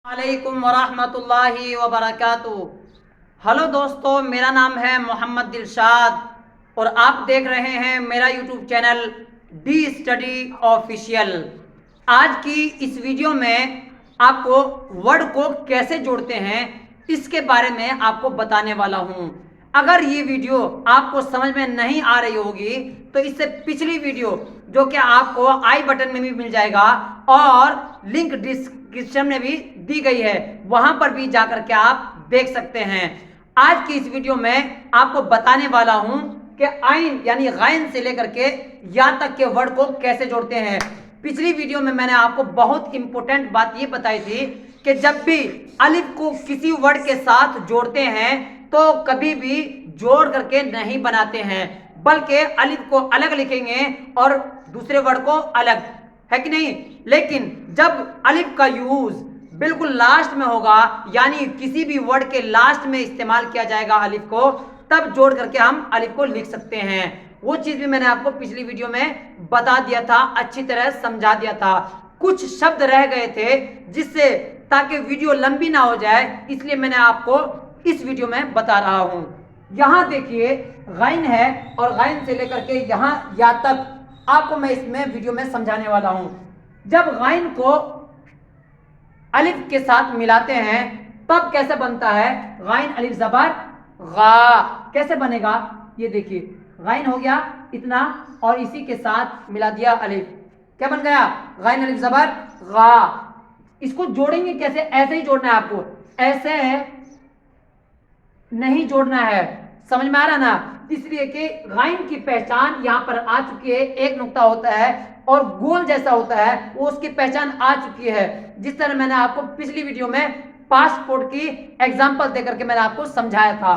वालेकुम वरहमतुल्लाहि वबरकातुहू। हेलो दोस्तों, मेरा नाम है मोहम्मद दिलशाद और आप देख रहे हैं मेरा YouTube channel D study official. आज की इस वीडियो में आपको वर्ड को कैसे जोड़ते हैं इसके बारे में आपको बताने वाला हूं। अगर ये वीडियो आपको समझ में नहीं आ रही होगी तो इससे पिछली वीडियो जो कि आपको आई बटन में भी मिल जाएगा और लिंक डिस्क्रिप्शन में भी दी गई है, वहां पर भी जाकर के आप देख सकते हैं। आज की इस वीडियो में आपको बताने वाला हूं कि आइन यानी गाइन से लेकर के या तक के वर्ड को कैसे जोड़ते हैं। पिछली वीडियो में मैंने आपको बहुत इंपॉर्टेंट बात ये बताई थी कि जब भी अलिफ को किसी वर्ड के साथ जोड़ते हैं तो कभी भी जोड़ करके नहीं बनाते हैं, बल्कि अलिफ को अलग लिखेंगे और दूसरे वर्ड को अलग, है कि नहीं। लेकिन जब अलिफ का यूज बिल्कुल लास्ट में होगा, यानी किसी भी वर्ड के लास्ट में इस्तेमाल किया जाएगा अलिफ को, तब जोड़ करके हम अलिफ को लिख सकते हैं। वो चीज भी मैंने आपको पिछली वीडियो में बता दिया था, अच्छी तरह समझा दिया था। कुछ शब्द रह गए थे जिससे ताकि वीडियो लंबी ना हो जाए, इसलिए मैंने आपको इस वीडियो में बता रहा हूं। यहां देखिए गाइन है और गाइन से लेकर के यहां या तक आपको मैं इसमें वीडियो में समझाने वाला हूं। जब गाइन को अलिफ के साथ मिलाते हैं तब कैसे बनता है गाइन अलिफ जबर गा। कैसे बनेगा ये देखिए, गाइन हो गया इतना और इसी के साथ मिला दिया अलिफ, क्या बन गया गाइन अलिफ जबर गा। इसको जोड़ेंगे कैसे? ऐसे ही जोड़ना है आपको, ऐसे नहीं जोड़ना है। समझ में आ रहा ना? इसलिए कि गाइन की पहचान यहां पर आ चुकी है, एक नुक्ता होता है और गोल जैसा होता है, वो उसकी पहचान आ चुकी है। जिस तरह मैंने आपको पिछली वीडियो में पासपोर्ट की एग्जांपल देकर के मैंने आपको समझाया था।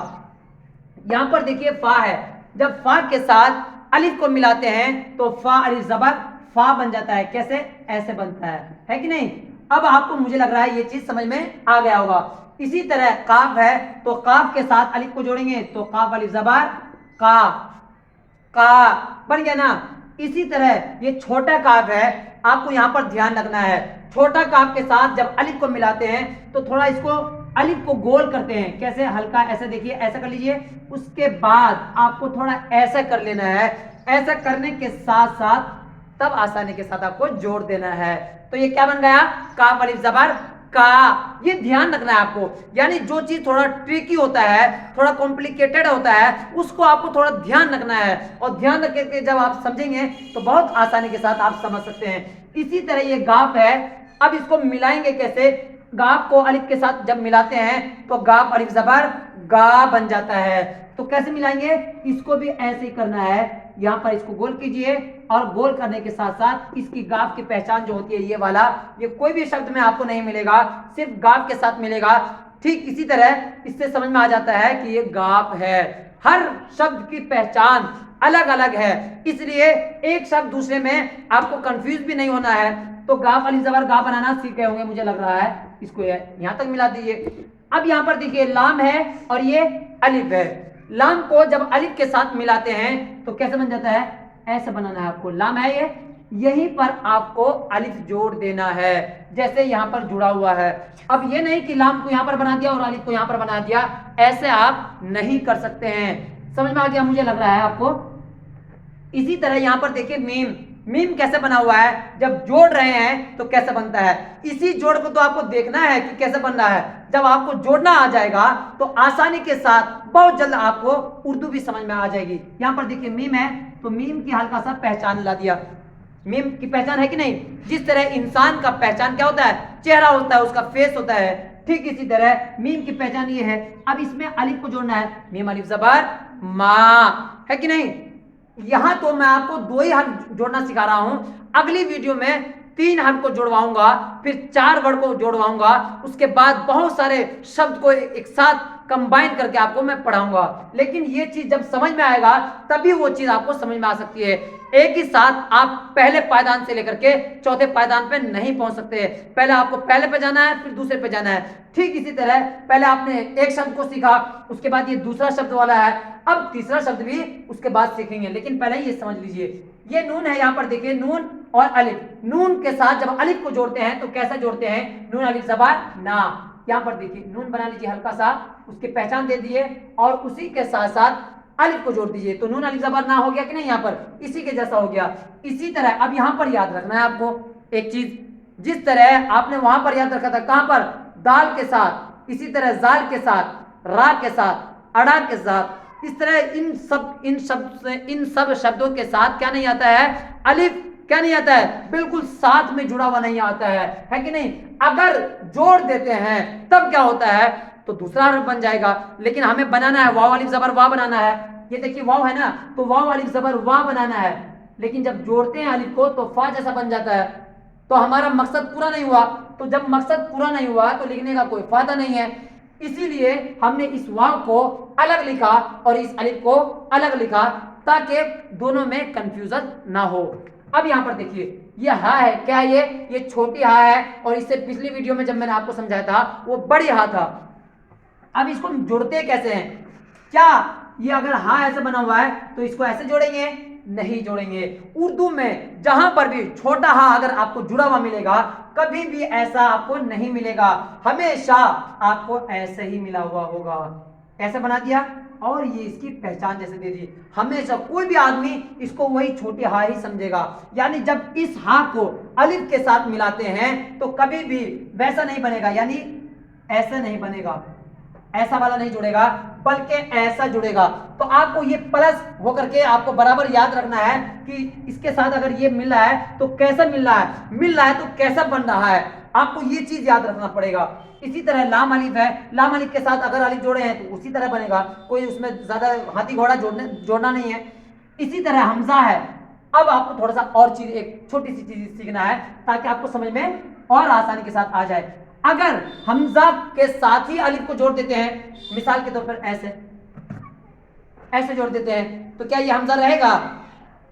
यहां पर देखिए फा है, जब फा के साथ अलिफ को मिलाते हैं तो फा अलिफ जबर फा बन जाता है। कैसे? ऐसे बनता है कि नहीं। अब आपको मुझे लग रहा है ये चीज समझ में आ गया होगा। इसी तरह काफ है तो काफ के साथ अलिफ को जोड़ेंगे तो काफ अलिफ जबर का, का बन गया ना। इसी तरह ये छोटा काफ है, आपको यहां पर ध्यान रखना है। छोटा काफ के साथ जब अलिफ को मिलाते हैं तो थोड़ा इसको अलिफ को गोल करते हैं। कैसे? हल्का ऐसे देखिए, ऐसा कर लीजिए। उसके बाद आपको थोड़ा ऐसा कर लेना है। ऐसा करने के साथ साथ तब आसानी के साथ आपको जोड़ देना है। तो ये क्या बन गया? काफ अलिफ जबर का। ये ध्यान रखना है आपको, यानी जो चीज थोड़ा ट्रिकी होता है, थोड़ा कॉम्प्लिकेटेड होता है, उसको आपको थोड़ा ध्यान रखना है। और ध्यान रख के जब आप समझेंगे तो बहुत आसानी के साथ आप समझ सकते हैं। इसी तरह ये गाफ है, अब इसको मिलाएंगे कैसे? गाफ को अलिफ के साथ जब मिलाते हैं तो गाफ अलिफ जबर गा बन जाता है। तो कैसे मिलाएंगे? इसको भी ऐसे ही करना है। यहाँ पर इसको गोल कीजिए और गोल करने के साथ साथ इसकी गाफ की पहचान जो होती है ये वाला, ये कोई भी शब्द में आपको नहीं मिलेगा, सिर्फ गाफ के साथ मिलेगा। ठीक इसी तरह इससे समझ में आ जाता है कि ये गाफ है। हर शब्द की पहचान अलग अलग है, इसलिए एक शब्द दूसरे में आपको कंफ्यूज भी नहीं होना है। तो गाफ अलिफ जबर गा बनाना सीख गए होंगे मुझे लग रहा है। इसको यहां तक मिला दीजिए। अब यहां पर देखिए लाम है और ये अलिफ है। लाम को जब अलिफ के साथ मिलाते हैं तो कैसे बन जाता है? ऐसे बनाना है आपको। लाम है ये, यहीं पर आपको अलिफ जोड़ देना है, जैसे यहां पर जुड़ा हुआ है। अब ये नहीं कि लाम को यहां पर बना दिया और अलिफ को यहां पर बना दिया, ऐसे आप नहीं कर सकते हैं। समझ में आ गया मुझे लग रहा है आपको। इसी तरह यहां पर देखिए मीम, मीम कैसे बना हुआ है? जब जोड़ रहे हैं तो कैसे बनता है? इसी जोड़ को तो आपको देखना है कि कैसे बन रहा है। जब आपको जोड़ना आ जाएगा तो आसानी के साथ बहुत जल्द आपको उर्दू भी समझ में आ जाएगी। यहां पर देखिए मीम है तो मीम की हल्का सा पहचान ला दिया। मीम की पहचान है कि नहीं? जिस तरह इंसान का पहचान क्या होता है? चेहरा होता है, उसका फेस होता है, ठीक इसी तरह मीम की पहचान ये है। अब इसमें अलिफ को जोड़ना है, मीम अलिफ जबर मा, है कि नहीं। यहां तो मैं आपको 2 ही हर्फ जोड़ना सिखा रहा हूं, अगली वीडियो में 3 हर्फ को जोड़वाऊंगा, फिर 4 वर्ड को जोड़वाऊंगा, उसके बाद बहुत सारे शब्द को एक साथ कंबाइन करके आपको मैं पढ़ाऊंगा। लेकिन ये चीज जब समझ में आएगा तभी वो चीज आपको समझ में आ सकती है। एक ही साथ आप पहले पायदान से लेकर के चौथे पायदान पे नहीं पहुंच सकते। पहले आपको पहले पे जाना है, फिर दूसरे पे जाना है। ठीक इसी तरह पहले आपने एक शब्द को सीखा, उसके बाद ये दूसरा शब्द वाला है, अब तीसरा शब्द भी उसके बाद सीखेंगे। लेकिन पहले ये समझ लीजिए, ये नून है, यहाँ पर देखिए नून और अलिफ। नून के साथ जब अलिफ को जोड़ते हैं तो कैसे जोड़ते हैं, नून अलिफ ज़बर ना। यहाँ पर देखिए नून बना लीजिए हल्का सा, उसकी पहचान दे दिए और उसी के साथ साथ अलिफ को जोड़ दीजिए, तो नून अलिफ ज़बर ना हो गया कि नहीं, यहाँ पर इसी के जैसा हो गया। इसी तरह अब यहाँ पर याद रखना है आपको एक चीज, जिस तरह आपने वहां पर याद रखा था, कहां पर, दाल के साथ, इसी तरह जाल के साथ, रा के साथ, अड़ा के साथ, इस तरह इन सब शब्दों के साथ क्या नहीं आता है, अलिफ क्या नहीं आता है, बिल्कुल साथ में जुड़ा हुआ नहीं आता है कि नहीं। अगर जोड़ देते हैं तब क्या होता है, तो दूसरा हर्फ बन जाएगा। लेकिन हमें बनाना है वाव अलिफ ज़बर वाह बनाना है। ये देखिए वाव है ना, तो वाव अलिफ ज़बर वाह बनाना है। लेकिन जब जोड़ते हैं अलिफ को तो फा जैसा बन जाता है, तो हमारा मकसद पूरा नहीं हुआ। तो जब मकसद पूरा नहीं हुआ तो लिखने का कोई फायदा नहीं है। इसीलिए हमने इस वाव को अलग लिखा और इस अलिफ को अलग लिखा, ताकि दोनों में कंफ्यूजन ना हो। अब यहाँ पर देखिए ये हा है, क्या ये छोटी हा है, और इससे पिछली वीडियो में जब मैंने आपको समझाया था वो बड़ी हा था। अब इसको जोड़ते कैसे हैं, क्या ये अगर हा ऐसे बना हुआ है तो इसको ऐसे जोड़ेंगे, नहीं जोड़ेंगे। उर्दू में जहां पर भी छोटा हा अगर आपको जुड़ा हुआ मिलेगा, कभी भी ऐसा आपको नहीं मिलेगा, हमेशा आपको ऐसे ही मिला हुआ होगा। ऐसा बना दिया और ये इसकी पहचान जैसे दे दी। हमेशा कोई भी आदमी इसको वही छोटी हा ही समझेगा। यानी जब इस हा को अलिफ के साथ मिलाते हैं तो कभी भी वैसा नहीं बनेगा, यानी ऐसा नहीं बनेगा, ऐसा वाला नहीं जुड़ेगा, बल्कि ऐसा जुड़ेगा। तो आपको ये प्लस होकर के आपको बराबर याद रखना है कि इसके साथ अगर ये मिल रहा है तो कैसा मिल रहा है, मिल रहा है तो कैसा बन रहा है, आपको ये चीज याद रखना पड़ेगा। इसी तरह लाम अलिफ है, लाम अलिफ के साथ अगर अलिफ जोड़े हैं तो उसी तरह बनेगा, कोई उसमें ज्यादा हाथी घोड़ा जोड़ना नहीं है। इसी तरह हमजा है। अब आपको थोड़ा सा और चीज, एक छोटी सी चीज सीखना है ताकि आपको समझ में और आसानी के साथ आ जाए। अगर हमजा के साथ ही अलिफ को जोड़ देते हैं, मिसाल के तौर पर ऐसे जोड़ देते हैं, तो क्या ये हमजा रहेगा,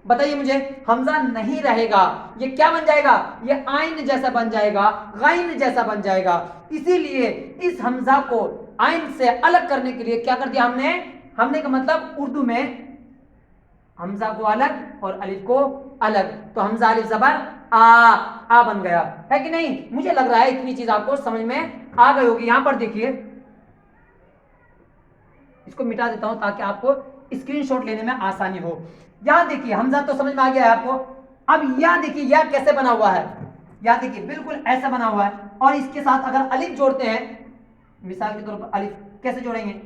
बताइए मुझे। हमजा नहीं रहेगा, ये क्या बन जाएगा, ये आइन जैसा बन जाएगा, गाइन जैसा बन जाएगा। इसीलिए इस हमजा को आइन से अलग करने के लिए क्या कर दिया हमने का मतलब उर्दू में हमजा को अलग और अलिफ को अलग, तो हमजा अलिफ ज़बर आ बन गया, है कि नहीं। मुझे लग रहा है इतनी चीज आपको समझ में आ गई होगी। यहां पर देखिए, इसको मिटा देता हूं ताकि आपको स्क्रीनशॉट लेने में आसानी हो। यहां देखिए हमजा तो समझ में आ गया है आपको। अब यहां देखिए यह कैसे बना हुआ है, यहां देखिए बिल्कुल ऐसा बना हुआ है, और इसके साथ अगर अलिफ जोड़ते हैं, मिसाल के तौर पर अलिफ कैसे जोड़ेंगे,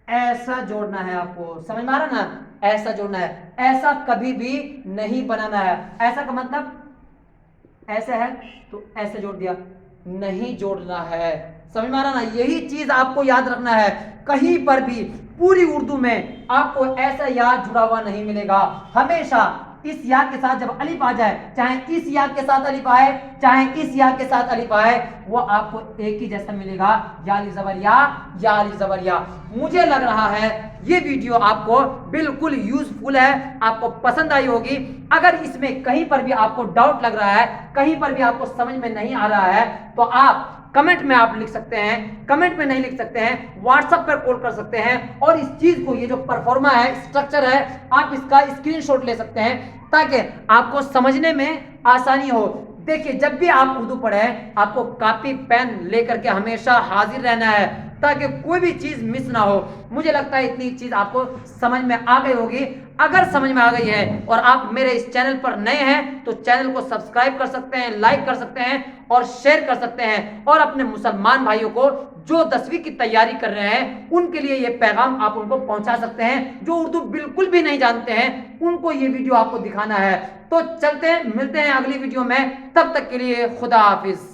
ऐसा जोड़ना है आपको, समझ में आ रहा ना, ऐसा जोड़ना है, ऐसा कभी भी नहीं बनाना है। ऐसा का मतलब ऐसे है तो ऐसे जोड़ दिया, नहीं जोड़ना है, समझ में आ रहा ना। यही चीज आपको याद रखना है, कहीं पर भी पूरी उर्दू में आपको ऐसा याद जुड़ा हुआ नहीं मिलेगा। हमेशा इस या के साथ जब अलिफ आ जाए, चाहे इस या के साथ अलिफ आए, चाहे इस या के साथ अलिफ आए, वो आपको एक ही जैसा मिलेगा, या अलिफ ज़बर या अलिफ ज़बर या। मुझे लग रहा है ये वीडियो आपको बिल्कुल यूजफुल है, आपको पसंद आई होगी। अगर इसमें कहीं पर भी आपको डाउट लग रहा है, कहीं पर भी आपको समझ में नहीं आ रहा है, तो आप कमेंट में आप लिख सकते हैं, कमेंट में नहीं लिख सकते हैं, व्हाट्सएप पर कॉल कर सकते हैं, और इस चीज को, ये जो परफॉर्मा है, स्ट्रक्चर है, आप इसका स्क्रीनशॉट ले सकते हैं ताकि आपको समझने में आसानी हो। देखिए जब भी आप उर्दू पढ़ें, आपको कॉपी पेन लेकर के हमेशा हाजिर रहना है ताकि कोई भी चीज मिस ना हो। मुझे लगता है इतनी चीज आपको समझ में आ गई होगी। अगर समझ में आ गई है और आप मेरे इस चैनल पर नए हैं तो चैनल को सब्सक्राइब कर सकते हैं, लाइक कर सकते हैं और शेयर कर सकते हैं, और अपने मुसलमान भाइयों को जो 10वीं की तैयारी कर रहे हैं उनके लिए ये पैगाम आप उनको पहुंचा सकते हैं। जो उर्दू बिल्कुल भी नहीं जानते हैं उनको ये वीडियो आपको दिखाना है। तो चलते हैं, मिलते हैं अगली वीडियो में, तब तक के लिए खुदा हाफिज।